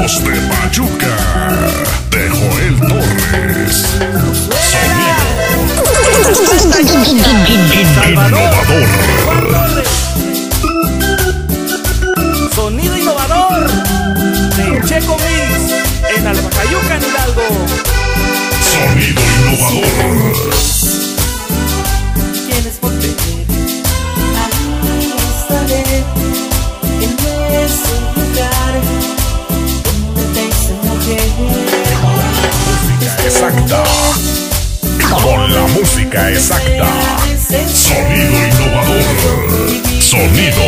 Los de Pachuca, de Joel Torres. Sonido innovador de Checo Mix en Alpacayuca, en Hidalgo. Sonido innovador. Quieres volver, ahí estaré, en ese lugar donde te hice mujer. Música exacta. Con la música exacta. Sonido innovador. Sonido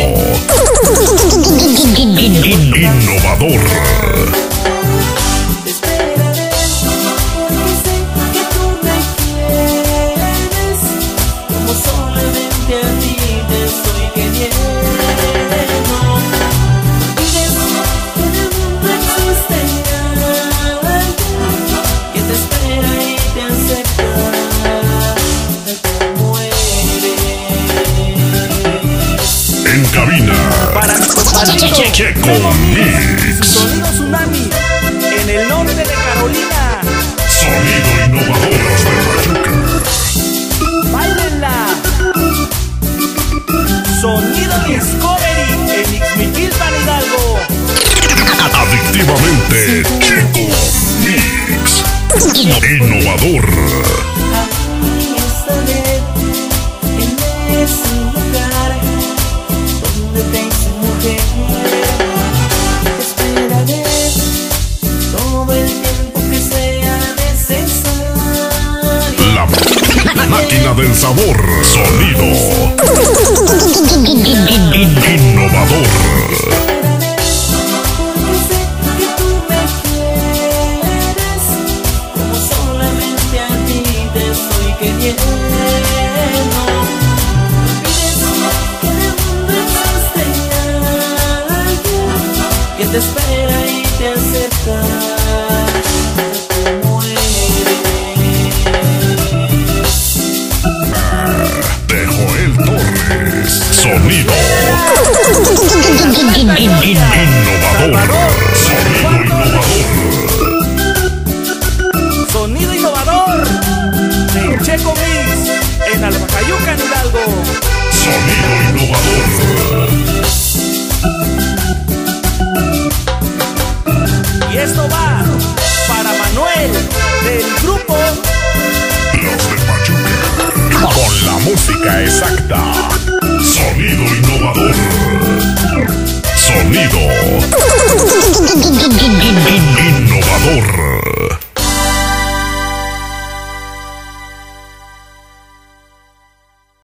innovador. Te esperaré porque sé que tú me quieres, como solamente a ti te estoy queriendo. Olvides que en el mundo existe alguien que te espera y te acepta como eres. En cabina. Para mi compadrito Checo Mix. Sonido Tsunami en el norte de Carolina. Sonido innovador de Pachuca. ¡Báilenla! Sonido Discovery en Ixmiquilpan, Hidalgo. Adictivamente Checo Mix. Innovador. Ahí estaré, en ese lugar donde te hice mujer. Te esperaré todo el tiempo que sea necesario. La máquina del sabor. Sonido innovador. Porque sé que tú me quieres, como solamente a ti te estoy queriendo. Olvides que en el mundo existe alguien que te espera y te acepta como eres. De Joel Torres. Sonido innovador. Sonido innovador. Sonido innovador de Checo Mix en Alpacayuca, en Hidalgo. Sonido innovador. Y esto va para Manuel del grupo Los de Pachuca. Con la música exacta. Sonido innovador. Sonido